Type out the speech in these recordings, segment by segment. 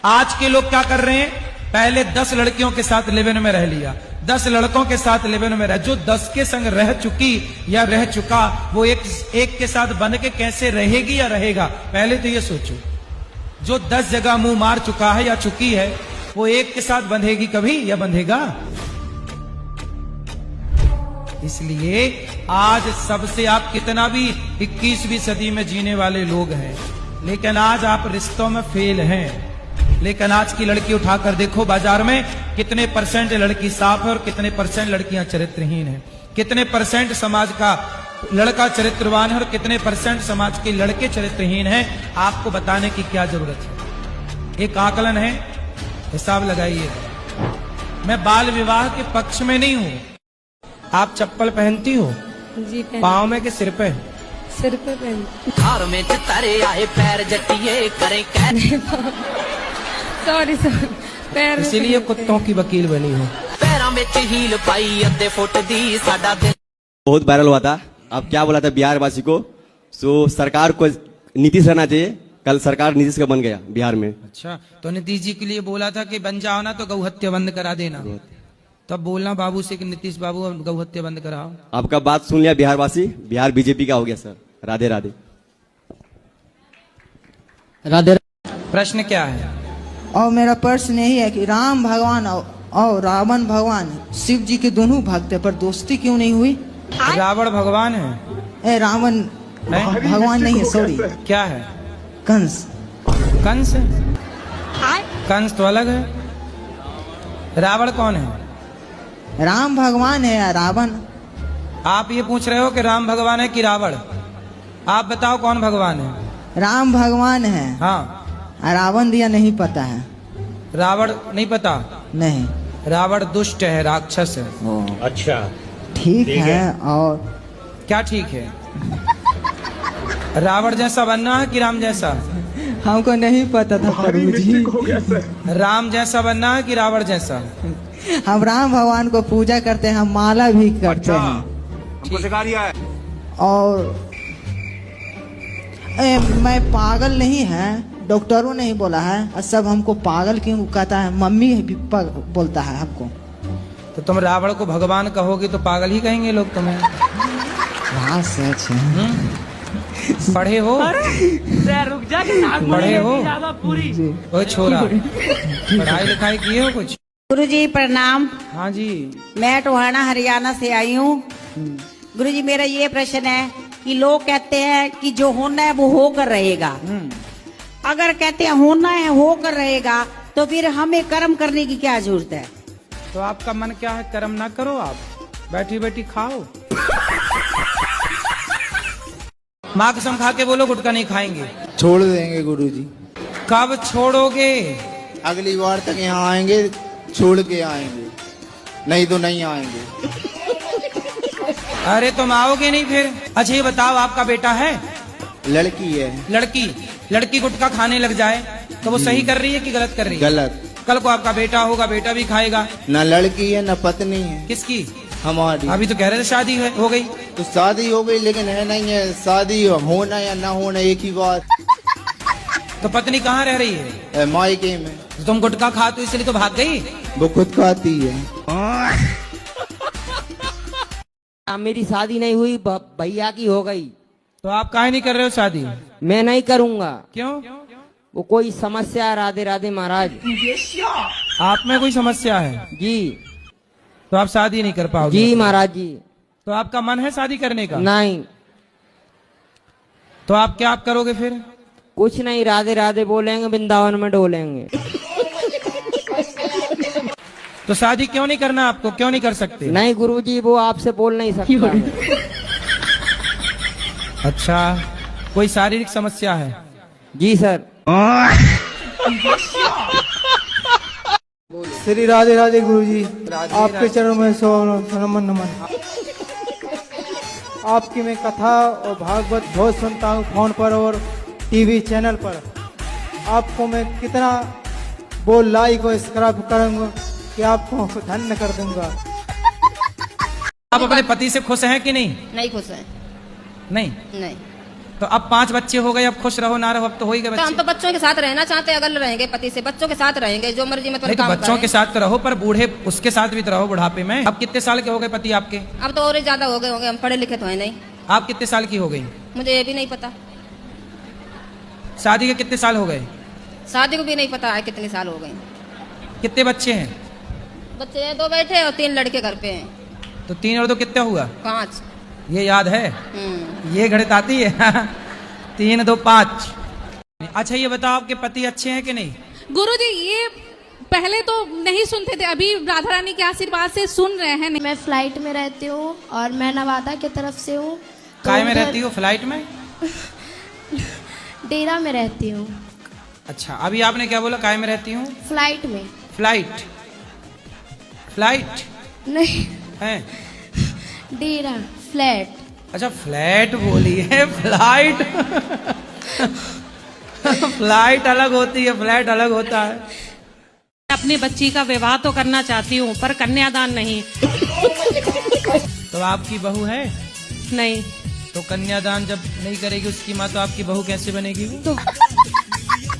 आज के लोग क्या कर रहे हैं, पहले 10 लड़कियों के साथ लिव इन में रह लिया, 10 लड़कों के साथ लिव इन में रह, जो 10 के संग रह चुकी या रह चुका वो एक के साथ बन के कैसे रहेगी या रहेगा। पहले तो ये सोचो, जो 10 जगह मुंह मार चुका है या चुकी है वो एक के साथ बंधेगी कभी या बंधेगा। इसलिए आज सबसे आप कितना भी 21वीं सदी में जीने वाले लोग हैं, लेकिन आज आप रिश्तों में फेल हैं। लेकिन आज की लड़की उठाकर देखो बाजार में कितने परसेंट लड़की साफ है और कितने परसेंट लड़कियां चरित्रहीन हैं, कितने परसेंट समाज का लड़का चरित्रवान है और कितने परसेंट समाज के लड़के चरित्रहीन हैं। आपको बताने की क्या जरूरत है, एक आकलन है, हिसाब लगाइए। मैं बाल विवाह के पक्ष में नहीं हूं। आप चप्पल पहनती हो? जी पहन। पाँव में कि सिर पे? सिर पे पहनती। घर में तारे आए पैर जटिए करे सॉरी पैर। इसीलिए कुत्तों की वकील बनी हो। पैरों में हील पाई अद्धे फुट दी साडा दिन। बहुत वायरल हुआ था। अब क्या बोला था बिहार वासी को, सो सरकार को नीतीश रहना चाहिए। कल सरकार नीतीश का बन गया बिहार में। अच्छा, तो नीतीश जी के लिए बोला था कि बन जाओ ना तो गौ हत्या बंद करा देना, तब बोलना बाबू से कि नीतीश बाबू गौ हत्या बंद कराओ। आपका बात सुन लिया बिहार वासी, बिहार बीजेपी का हो गया सर। राधे राधे। राधे। प्रश्न क्या है? और मेरा प्रश्न यही है कि राम भगवान और रावण भगवान शिव जी के दोनों भक्त है, पर दोस्ती क्यों नहीं हुई? रावण भगवान है? रावण भगवान नहीं है, सॉरी। क्या है? कंस। कंस? कंस तो अलग है। रावण कौन है? राम भगवान है या रावण? आप ये पूछ रहे हो कि राम भगवान है कि रावण? आप बताओ कौन भगवान है? राम भगवान है। हाँ। रावण दिया नहीं पता है। रावण नहीं पता? नहीं। रावण दुष्ट है, राक्षस है। अच्छा, ठीक है। और क्या ठीक है? रावण जैसा बनना है कि राम जैसा? हमको नहीं पता था प्रभु जी। राम जैसा बनना है कि रावण जैसा? हम राम भगवान को पूजा करते हैं, हम माला भी करते हैं। हमको सिखा दिया है। और मैं पागल नहीं है, डॉक्टरों ने ही बोला है। और सब हमको पागल क्यों कहता है, मम्मी भी बोलता है हमको। तो तुम रावण को भगवान कहोगे तो पागल ही कहेंगे लोग तुम्हें। हाँ सच है। पढ़े हो? रुक जा पढ़े हो? ओ छोरा, पढ़ाई लिखाई किए हो कुछ? गुरुजी प्रणाम। हाँ जी। मैं टोहाना हरियाणा से आई हूँ। गुरुजी मेरा ये प्रश्न है कि लोग कहते हैं कि जो होना है वो होकर रहेगा। अगर कहते हैं होना है होकर रहेगा तो फिर हमें कर्म करने की क्या जरूरत है? तो आपका मन क्या है, कर्म ना करो, आप बैठी बैठी खाओ। माँ कसम खा के बोलो गुटखा नहीं खाएंगे। छोड़ देंगे गुरुजी। कब छोड़ोगे? अगली बार तक यहाँ आएंगे, छोड़ के आएंगे, नहीं तो नहीं आएंगे। अरे तुम आओगे नहीं फिर? अच्छा ये बताओ, आपका बेटा है? लड़की है। लड़की? लड़की गुटखा खाने लग जाए तो वो सही कर रही है कि गलत कर रही है? गलत। कल को आपका बेटा होगा, बेटा भी खाएगा। न लड़की है न पत्नी है। किसकी? हमारी। अभी तो कह रहे थे शादी हो गई। तो शादी हो गई, लेकिन है नहीं है। शादी होना या ना होना एक ही बात। तो पत्नी कहाँ रह रही है? मायके में। तो तुम गुटखा खा तो इसलिए तो भाग गई? वो खुद खाती है। मेरी शादी नहीं हुई, भैया की हो गई। तो आप काहे नहीं कर रहे हो शादी? मैं नहीं करूँगा। क्यों? वो कोई समस्या है। राधे राधे महाराज। आप में कोई समस्या है? जी। तो आप शादी नहीं कर पाओगे? जी महाराज जी। तो आपका मन है शादी करने का? नहीं। तो आप क्या करोगे फिर? कुछ नहीं, राधे राधे बोलेंगे, वृंदावन में डोलेंगे। तो शादी क्यों नहीं करना आपको, क्यों नहीं कर सकते? नहीं गुरुजी, वो आपसे बोल नहीं सकता है। अच्छा, कोई शारीरिक समस्या है? जी सर। श्री राधे राधे गुरुजी, आपके चरणों में सो नमन नमन। आपकी मैं कथा और भागवत बहुत सुनता हूँ, फोन पर और टीवी चैनल पर। आपको मैं कितना वो लाइक और सब्सक्राइब करूंगा कि आपको धन्य कर दूंगा। आप अपने पति से खुश हैं कि नहीं? नहीं खुश है। नहीं? नहीं। तो अब 5 बच्चे हो गए, अब खुश रहो ना रहो, अब तो हो ही गए तो हम बच्चे। तो बच्चों के साथ रहना चाहते हैं, अगर रहेंगे पति से बच्चों के साथ रहेंगे, जो मर्जी में नहीं तो बच्चों के साथ तो रहो, पर बूढ़े उसके साथ भी तो रहो बुढ़ापे में। अब कितने साल के हो गए पति आपके? अब तो और ही ज्यादा हो गए होंगे, हम पढ़े लिखे तो है नहीं। आप कितने साल की हो गई? मुझे ये भी नहीं पता, शादी के कितने साल हो गए? शादी को भी नहीं पता है कितने साल हो गए। कितने बच्चे हैं? बच्चे हैं 2 बैठे और 3 लड़के घर पे हैं। तो 3 और 2 कितना हुआ? 5। ये याद है? ये गणित आती है? 3 2 5। अच्छा ये बताओ आपके पति अच्छे हैं कि नहीं? गुरुजी ये पहले तो नहीं सुनते थे, अभी राधा रानी के आशीर्वाद से सुन रहे हैं। मैं फ्लाइट में रहती हूँ और मैं नवादा की तरफ से हूँ। काय में रहती हो? फ्लाइट में? डेरा में रहती हूँ। अच्छा अभी आपने क्या बोला? काय में रहती हूँ? फ्लाइट में। फ्लाइट? फ्लाइट नहीं है? डेरा फ्लैट। अच्छा फ्लैट बोली है, फ्लाइट। फ्लाइट अलग होती है, फ्लैट अलग होता है। अपनी बच्ची का विवाह तो करना चाहती हूँ पर कन्यादान नहीं। तो आपकी बहू है? नहीं। तो कन्यादान जब नहीं करेगी उसकी माँ, तो आपकी बहू कैसे बनेगी? तो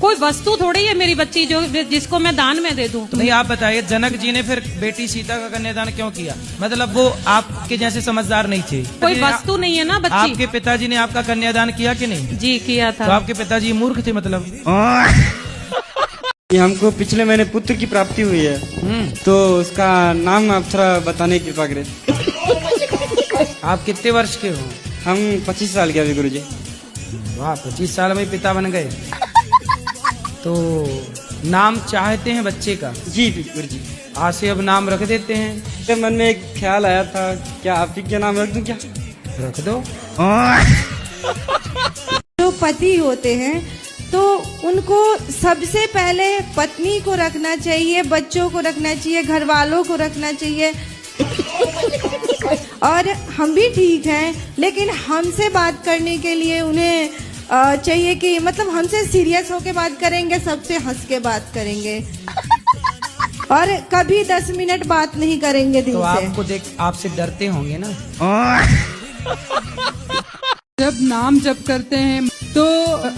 कोई वस्तु थोड़ी है मेरी बच्ची जो जिसको मैं दान में दे दूं। नहीं आप बताइए, जनक जी ने फिर बेटी सीता का कन्यादान क्यों किया? मतलब वो आपके जैसे समझदार नहीं थे? कोई वस्तु नहीं है ना बच्ची। आपके पिताजी ने आपका कन्यादान किया कि नहीं? जी किया था। तो आपके पिताजी मूर्ख थे मतलब? ये हमको पिछले महीने पुत्र की प्राप्ति हुई है, तो उसका नाम आप थोड़ा बताने की कृपा करें। आप कितने वर्ष के हो? हम 25 साल के अभी गुरुजी। वाह 25 साल में पिता बन गए। तो नाम चाहते हैं बच्चे का? जी गुरुजी। आज से अब नाम रख देते हैं। मेरे मन में एक ख्याल आया था, क्या आप ही क्या नाम रख दूं? क्या रख दो। जो पति होते हैं तो उनको सबसे पहले पत्नी को रखना चाहिए, बच्चों को रखना चाहिए, घर वालों को रखना चाहिए। और हम भी ठीक हैं, लेकिन हमसे बात करने के लिए उन्हें चाहिए कि मतलब हमसे सीरियस होके बात करेंगे, सबसे हंस के बात करेंगे और कभी 10 मिनट बात नहीं करेंगे दिल तो से। आपको देख आपसे डरते होंगे ना? जब नाम जप करते हैं तो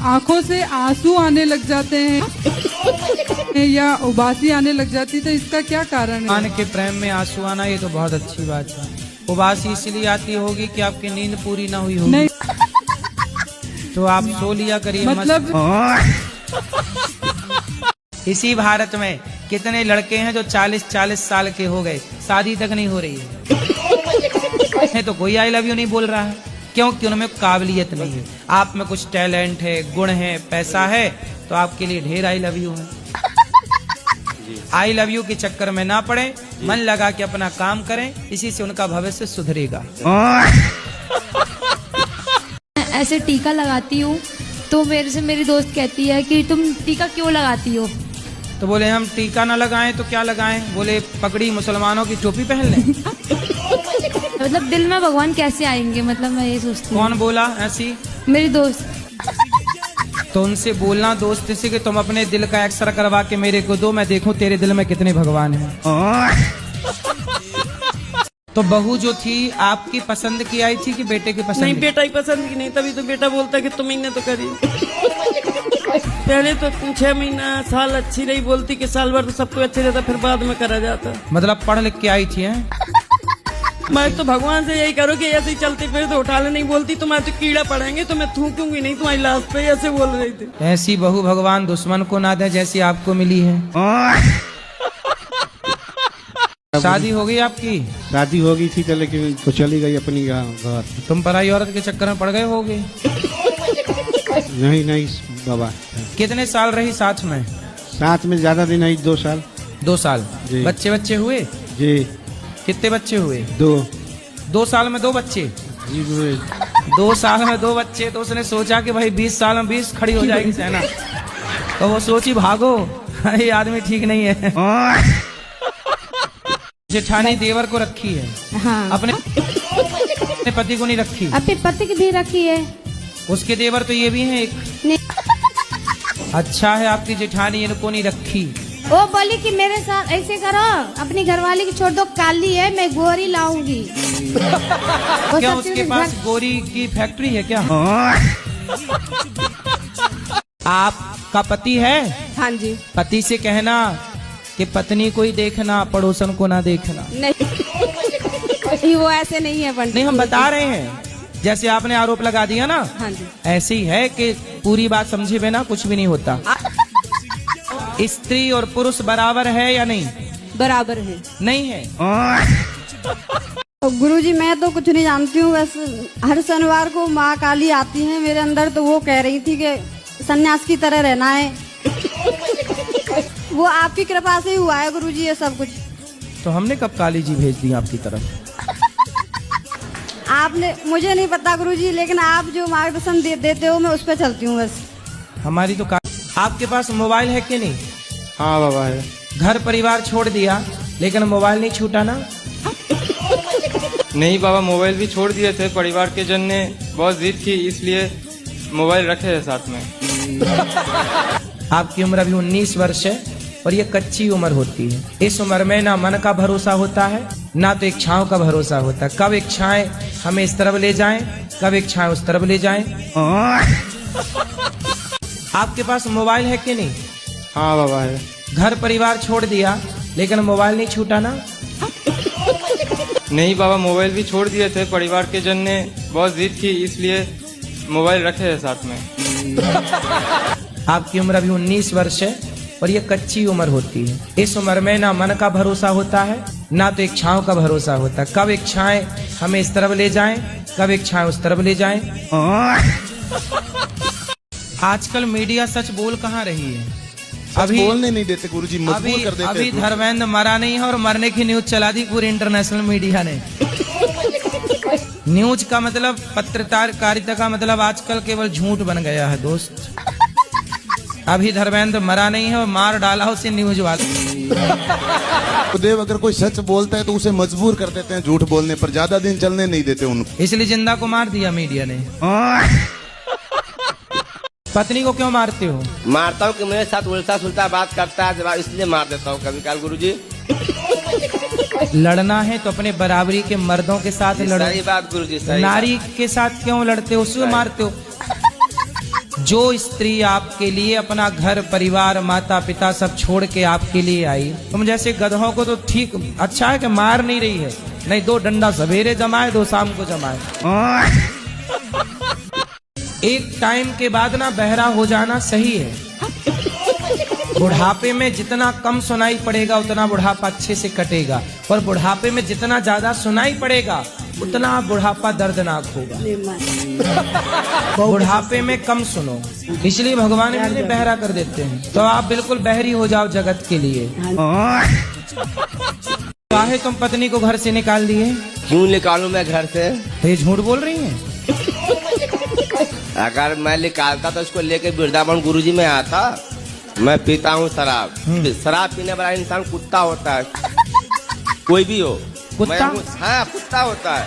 आंखों से आंसू आने लग जाते हैं या उबासी आने लग जाती, तो इसका क्या कारण है? भगवान के प्रेम में आंसू आना ये तो बहुत अच्छी बात है। उबासी इसलिए आती होगी कि आपकी नींद पूरी ना हुई होगी। नहीं तो आप सो लिया करिए मतलब इसी भारत में कितने लड़के हैं जो 40-40 साल के हो गए, शादी तक नहीं हो रही है। तो कोई आई लव यू नहीं बोल रहा है, क्योंकि उनमें काबिलियत नहीं है। आप में कुछ टैलेंट है, गुण है, पैसा है, तो आपके लिए ढेर आई लव यू है। आई लव यू के चक्कर में ना पड़े, मन लगा के अपना काम करें, इसी से उनका भविष्य सुधरेगा। ऐसे टीका लगाती हूँ तो मेरे से मेरी दोस्त कहती है कि तुम टीका क्यों लगाती हो? तो बोले हम टीका ना लगाएं तो क्या लगाएं? बोले पगड़ी मुसलमानों की टोपी पहन लें। मतलब दिल में भगवान कैसे आएंगे, मतलब मैं ये सोचती हूँ। कौन बोला ऐसी? मेरी दोस्त। तो उनसे बोलना दोस्त से कि तुम अपने दिल का एक्सरे करवा के मेरे को दो, मैं देखूं तेरे दिल में कितने भगवान हैं। तो बहू जो थी आपकी पसंद की आई थी कि बेटे की पसंद? नहीं बेटा ही पसंद की नहीं, तभी तो बेटा बोलता कि तुम ही तो करी। पहले तो 6 महीना साल अच्छी रही, बोलती कि साल भर तो सबको अच्छे रहता, फिर बाद में करा जाता। मतलब पढ़ लिख के आई थी हैं? मैं तो भगवान से यही करो कि ऐसे ही चलते फिर तो उठा ले, नहीं बोलती तुम्हारे तो कीड़ा पड़ेंगे तो मैं थूकूंगी नहीं तुम्हारी लाश पे, ऐसे बोल रही थी। ऐसी बहू भगवान दुश्मन को ना दे जैसी आपको मिली है। शादी हो गई आपकी? शादी हो गई थी तो लेकिन तो चली गई अपनी घर। तुम पराई औरत के चक्कर में पड़ गए होगे? नहीं बाबा। कितने साल रही साथ में? साथ में ज्यादा दिन नहीं, 2 साल। 2 साल? बच्चे हुए? जी। कितने बच्चे हुए? 2। 2 साल में 2 बच्चे? जी 2 साल में 2 बच्चे। तो उसने सोचा कि भाई 20 साल में 20 खड़ी हो जाएगी सेना, तो वो सोची भागो, ये आदमी ठीक नहीं है। जेठानी देवर को रखी है? हाँ। अपने पति को नहीं रखी? अपने पति की भी रखी है। उसके देवर तो ये भी हैं एक? अच्छा है आपकी जेठानी इनको नहीं रखी। वो बोली कि मेरे साथ ऐसे करो, अपनी घरवाली की छोड़ दो, काली है, मैं गोरी लाऊंगी। क्या उसके पास गोरी की फैक्ट्री है क्या? आपका पति है? हाँ जी। पति से कहना कि पत्नी को ही देखना, पड़ोसन को ना देखना। नहीं, वो ऐसे नहीं है पंडित। नहीं, हम बता रहे हैं, जैसे आपने आरोप लगा दिया ना, हाँ जी, ऐसे ही है कि पूरी बात समझे बिना कुछ भी नहीं होता। स्त्री और पुरुष बराबर है या नहीं? बराबर है। नहीं है। गुरुजी मैं तो कुछ नहीं जानती हूँ, बस हर शनिवार को माँ काली आती है मेरे अंदर, तो वो कह रही थी कि सन्यास की तरह रहना है। वो आपकी कृपा से ही हुआ है गुरुजी ये सब कुछ। तो हमने कब काली जी भेज दी आपकी तरफ? आपने, मुझे नहीं पता गुरुजी, लेकिन आप जो मार्गदर्शन देते हो मैं उस पर चलती हूँ बस। हमारी तो आपके पास मोबाइल है कि नहीं? हाँ बाबा है। घर परिवार छोड़ दिया लेकिन मोबाइल नहीं छूटा ना? नहीं बाबा, मोबाइल भी छोड़ दिए थे, परिवार के जन ने बहुत जिद की, इसलिए मोबाइल रखे है साथ में। आपकी उम्र अभी 19 वर्ष है और ये कच्ची उम्र होती है। इस उम्र में ना मन का भरोसा होता है ना तो इच्छाओं का भरोसा होता है। कब इच्छाएं हमें इस तरफ ले जाएं, कब इच्छाएं उस तरफ ले जाएं। आपके पास मोबाइल है कि नहीं? हाँ बाबा है। घर परिवार छोड़ दिया लेकिन मोबाइल नहीं छूटा ना? नहीं बाबा, मोबाइल भी छोड़ दिए थे, परिवार के जन ने बहुत जिद की, इसलिए मोबाइल रखे है साथ में। आपकी उम्र अभी 19 वर्ष है और ये कच्ची उम्र होती है। इस उम्र में ना मन का भरोसा होता है ना तो इच्छाओं का भरोसा होता है। कब इच्छाएं हमें इस तरफ ले जाएं, कब इच्छाएं उस तरफ ले जाएं। आजकल मीडिया सच बोल कहाँ रही है? अभी बोलने नहीं देते गुरुजी, मजबूर कर देते हैं। अभी धर्मेंद्र मरा नहीं है और मरने की न्यूज चला दी पूरी इंटरनेशनल मीडिया ने। न्यूज का मतलब, पत्रकारिता का मतलब आजकल केवल झूठ बन गया है दोस्त। अभी धर्मेंद्र मरा नहीं है और मार डाला उसे न्यूज वाले। देव अगर कोई सच बोलता है तो उसे मजबूर कर देते हैं झूठ बोलने पर, ज्यादा दिन चलने नहीं देते उनको, इसलिए जिंदा को मार दिया मीडिया ने। पत्नी को क्यों मारते हो? मारता हूँ कि मेरे साथ उल्टा सुल्टा बात करता है, इसलिए मार देता हूँ कभी काल गुरुजी। लड़ना है तो अपने बराबरी के मर्दों के साथ लड़ो। सही बात गुरुजी, सही नारी बात। के साथ क्यों लड़ते हो, उसको मारते हो? जो स्त्री आपके लिए अपना घर परिवार माता पिता सब छोड़ के आपके लिए आई, तुम जैसे गधों को तो ठीक अच्छा है कि मार नहीं रही है, नहीं 2 डंडा सवेरे जमाए 2 शाम को जमाए। एक टाइम के बाद ना बहरा हो जाना सही है। बुढ़ापे में जितना कम सुनाई पड़ेगा उतना बुढ़ापा अच्छे से कटेगा, और बुढ़ापे में जितना ज्यादा सुनाई पड़ेगा उतना बुढ़ापा दर्दनाक होगा। बुढ़ापे में कम सुनो, इसलिए भगवान इन्हें बहरा कर देते हैं। तो आप बिल्कुल बहरी हो जाओ जगत के लिए। काहे तुम पत्नी को घर से निकाल दिए? क्यों निकालूं मैं घर से? ये झूठ बोल रही हैं। अगर मैं निकालता तो इसको लेके वृंदावन गुरुजी में आता। मैं पीता हूँ शराब, शराब पीने वाला इंसान कुत्ता होता है, कोई भी हो। कुत्ता? हाँ, कुत्ता होता है।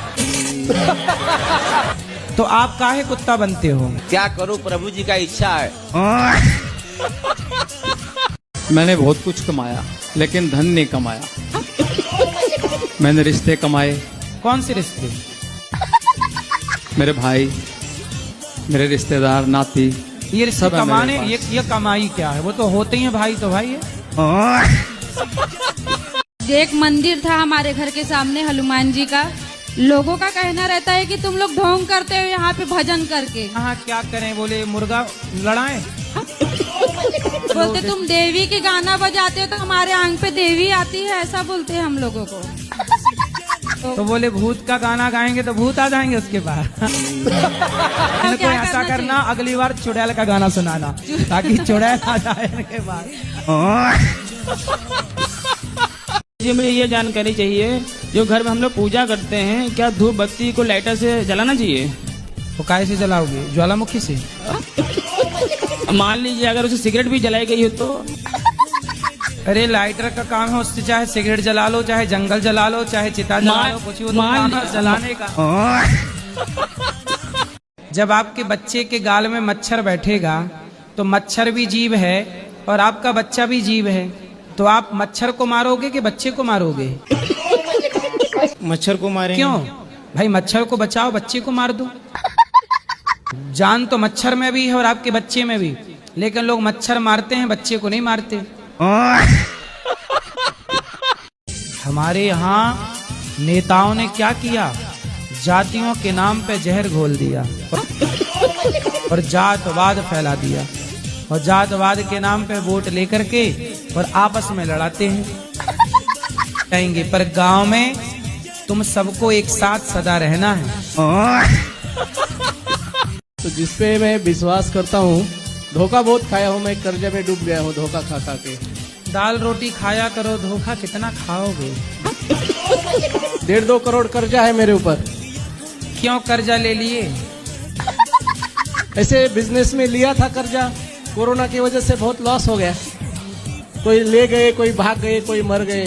तो आप काहे कुत्ता बनते हो? क्या करूँ, प्रभु जी का इच्छा है। मैंने बहुत कुछ कमाया लेकिन धन नहीं कमाया। मैंने रिश्ते कमाए। कौन से रिश्ते? मेरे भाई, मेरे रिश्तेदार, नाती, ये रिश्ते कमाने, ये कमाई क्या है? वो तो होते ही हैं भाई, तो भाई है। एक मंदिर था हमारे घर के सामने हनुमान जी का। लोगों का कहना रहता है कि तुम लोग ढोंग करते हो यहाँ पे भजन करके। हाँ, क्या करें, बोले मुर्गा लड़ाएं। बोलते तुम देवी के गाना बजाते हो तो हमारे आंख पे देवी आती है, ऐसा बोलते हैं हम लोगों को। तो बोले भूत का गाना गाएंगे तो भूत आ जाएंगे उसके बाद। इनको ऐसा करना, अगली बार चुड़ैल का गाना सुनाना ताकि चुड़ैल आ जाए इनके बाद। जी मुझे ये जानकारी चाहिए, जो घर में हम लोग पूजा करते हैं, क्या धूप बत्ती को लाइटर से जलाना चाहिए? तो काहे से जलाओगे? ज्वालामुखी से? मान लीजिए अगर उसे सिगरेट भी जलाई गई हो तो? अरे लाइटर का काम है, उससे चाहे सिगरेट जला लो, चाहे जंगल जला लो, चाहे चिता जला लो, कुछ भी काम है जलाने का। जब आपके बच्चे के गाल में मच्छर बैठेगा तो मच्छर भी जीव है और आपका बच्चा भी जीव है, तो आप मच्छर को मारोगे कि बच्चे को मारोगे? मच्छर को मारेंगे। क्यों भाई? मच्छर को बचाओ, बच्चे को मार दो। जान तो मच्छर में भी है और आपके बच्चे में भी, लेकिन लोग मच्छर मारते हैं, बच्चे को नहीं मारते। हमारे यहाँ नेताओं ने क्या किया, जातियों के नाम पे जहर घोल दिया और जातवाद फैला दिया, और जातवाद के नाम पे वोट लेकर के और आपस में लड़ाते हैं। कहेंगे पर गांव में तुम सबको एक साथ सदा रहना है। तो जिसपे मैं विश्वास करता हूँ, धोखा बहुत खाया हूँ मैं, कर्जे में डूब गया हूँ धोखा खा खा के। दाल रोटी खाया करो, धोखा कितना खाओगे। 1.5-2 करोड़ कर्जा है मेरे ऊपर। क्यों कर्जा ले लिए? ऐसे बिजनेस में लिया था कर्जा, कोरोना की वजह से बहुत लॉस हो गया। कोई ले गए, कोई भाग गए, कोई मर गए।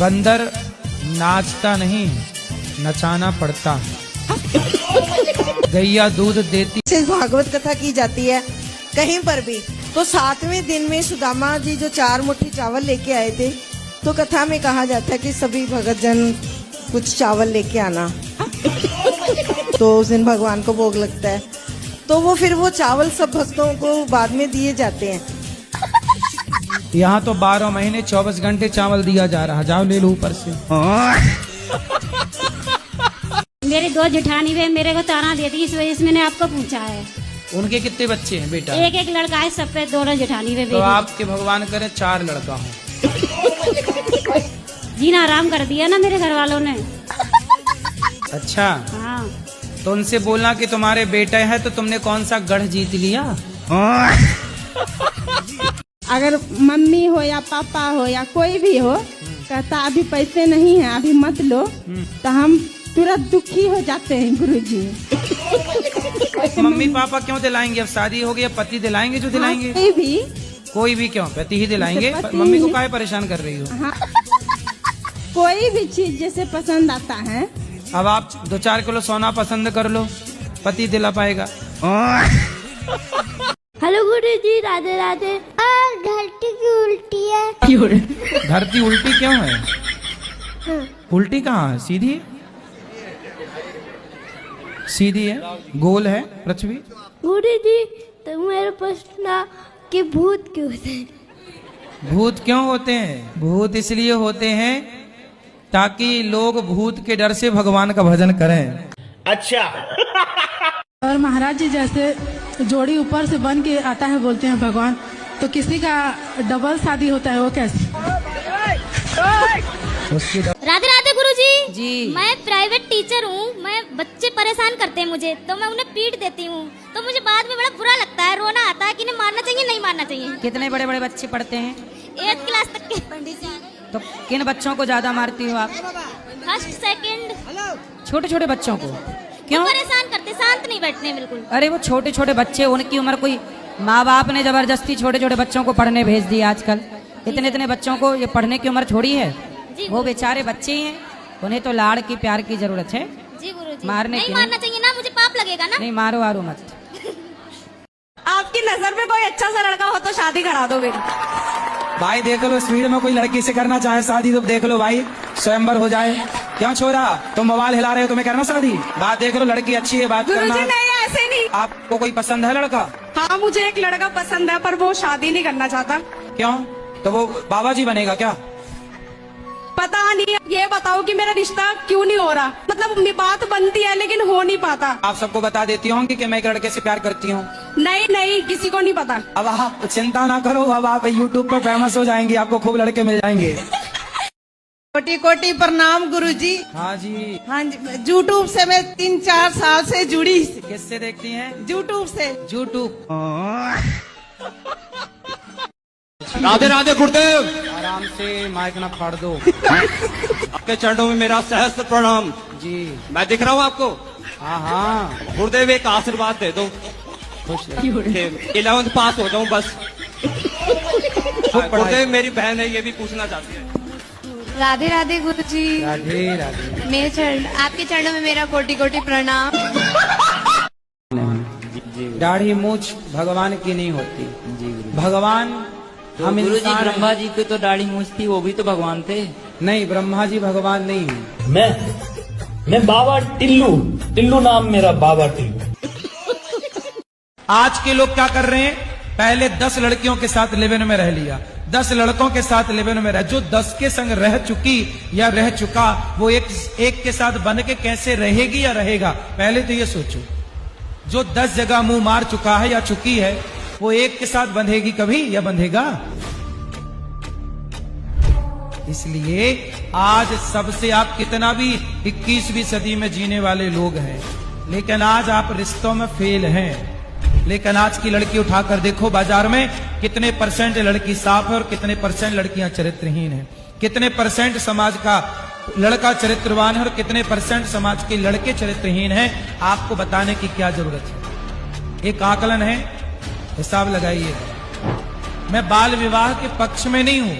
बंदर नाचता नहीं, नचाना पड़ता। गैया दूध देती। से भागवत कथा की जाती है कहीं पर भी, तो 7वें दिन में सुदामा जी जो 4 मुट्ठी चावल लेके आए थे, तो कथा में कहा जाता है कि सभी भगत जन कुछ चावल लेके आना। तो उस दिन भगवान को भोग लगता है, तो वो फिर वो चावल सब भक्तों को बाद में दिए जाते हैं। यहाँ तो 12 महीने 24 घंटे चावल दिया जा रहा, जाओ ले लो ऊपर से। मेरी 2 जेठानी वे मेरे को ताना देती, इस वजह से मैंने आपको पूछा है। उनके कितने बच्चे हैं बेटा? एक लड़का है, सब पे 2 जेठानी वे। तो आपके भगवान करे 4 लड़का हो। जीना आराम कर दिया ना मेरे घर वालों ने। अच्छा हाँ। तो उनसे बोलना कि तुम्हारे बेटे हैं तो तुमने कौन सा गढ़ जीत लिया। अगर मम्मी हो या पापा हो या कोई भी हो, कहता अभी पैसे नहीं है, अभी मत लो, तो हम तुरंत दुखी हो जाते हैं गुरुजी। मम्मी पापा क्यों दिलाएंगे? अब शादी हो गई, अब पति दिलाएंगे जो दिलाएंगे। कोई भी क्यों, पति ही दिलाएंगे। मम्मी को काहे परेशान कर रही हो? हाँ। कोई भी चीज जैसे पसंद आता है। अब आप 2-4 किलो सोना पसंद कर लो, पति दिला पाएगा। हेलो गुरुजी, राधे राधे। धरती की उल्टी है। धरती उल्टी क्यों है? हाँ। उल्टी कहाँ है? सीधी है, सीधी है, गोल है पृथ्वी। गुरुजी तो मेरे प्रश्न कि भूत क्यों होते हैं? भूत क्यों होते हैं? भूत इसलिए होते हैं ताकि लोग भूत के डर से भगवान का भजन करें। अच्छा। और महाराज जी जैसे जोड़ी ऊपर से बन के आता है बोलते हैं भगवान, तो किसी का डबल शादी होता है वो कैसे? राधे राधे गुरुजी। जी मैं प्राइवेट टीचर हूँ, मैं बच्चे परेशान करते हैं मुझे, तो मैं उन्हें पीट देती हूँ, तो मुझे बाद में बड़ा बुरा लगता है, रोना आता है कि इन्हें मारना चाहिए नहीं मारना चाहिए। कितने बड़े बड़े बच्चे पढ़ते हैं? 8th क्लास तक के। पंडित जी तो किन बच्चों को ज्यादा मारती हो आप? 1st 2nd। छोटे छोटे बच्चों को क्यों परेशान करते, शांत नहीं बैठने बिल्कुल। अरे वो छोटे छोटे बच्चे, उनकी उम्र कोई माँ बाप ने जबरदस्ती छोटे छोटे बच्चों को पढ़ने भेज दिया। आजकल इतने बच्चों को ये पढ़ने की उम्र थोड़ी है, वो बेचारे बच्चे ही हैं, उन्हें तो लाड़ की प्यार की जरूरत है। जी गुरुजी। मारने नहीं मारना चाहिए ना, मुझे पाप लगेगा ना। नहीं मारो आरो मत। आपकी नजर में कोई अच्छा सा लड़का हो तो शादी करा दो मेरी। भाई देख लो, स्पीड में कोई लड़की से करना चाहे शादी तो देख लो भाई, स्वयंवर हो जाए। क्यों छोरा, तुम मोबाइल हिला रहे हो, तुम्हें करना शादी? बात देख लो, लड़की अच्छी है, बात करना। नहीं ऐसे नहीं। आपको कोई पसंद है लड़का? हाँ मुझे एक लड़का पसंद है, पर वो शादी नहीं करना चाहता। क्यों? तो वो बाबा जी बनेगा क्या? पता नहीं, ये बताओ कि मेरा रिश्ता क्यों नहीं हो रहा? मतलब बात बनती है लेकिन हो नहीं पाता। आप सबको बता देती होंगी कि मैं एक लड़के से प्यार करती हूँ। नहीं किसी को नहीं पता। अब आप चिंता ना करो, अब आप यूट्यूब पर फेमस हो जाएंगी, आपको खूब लड़के मिल जाएंगे। कोटि कोटि प्रणाम गुरुजी। हाँ जी। हाँ जी, यूट्यूब से मैं 3-4 साल से जुड़ी। किससे देखती हैं? यूट्यूब से। यूट्यूब। राधे राधे गुरुदेव। आराम से, माइक ना फाड़ दो। आपके चरणों में मेरा सहस्त्र प्रणाम। जी मैं दिख रहा हूँ आपको? हाँ। गुरुदेव एक आशीर्वाद दे दो, 11th पास हो जाऊँ बस। गुरुदेव मेरी बहन है, ये भी पूछना चाहती है। राधे राधे गुरुजी। राधे राधे। मेरे चरण, आपके चरणों में मेरा कोटि कोटि प्रणाम। दाढ़ी मूछ भगवान की नहीं होती। भगवान हम इंसान। ब्रह्मा जी की तो दाढ़ी मूछ थी, वो भी तो भगवान थे। नहीं, ब्रह्मा जी भगवान नहीं है। मैं बाबा टिल्लू, टिल्लू नाम मेरा, बाबा टिल्लू। आज के लोग क्या कर रहे हैं, पहले 10 लड़कियों के साथ लिव-इन में रह लिया, 10 लड़कों के साथ लिव-इन में रह, जो 10 के संग रह चुकी या रह चुका वो एक के साथ बन के कैसे रहेगी या रहेगा, पहले तो ये सोचो। जो 10 जगह मुंह मार चुका है या चुकी है वो एक के साथ बंधेगी कभी या बंधेगा? इसलिए आज सबसे आप कितना भी 21वीं सदी में जीने वाले लोग हैं, लेकिन आज आप रिश्तों में फेल हैं। लेकिन आज की लड़की उठाकर देखो बाजार में कितने % लड़की साफ है और कितने % लड़कियां चरित्रहीन हैं, कितने % समाज का लड़का चरित्रवान है और कितने % समाज के लड़के चरित्रहीन हैं। आपको बताने की क्या जरूरत है, एक आकलन है, हिसाब लगाइए। मैं बाल विवाह के पक्ष में नहीं हूं,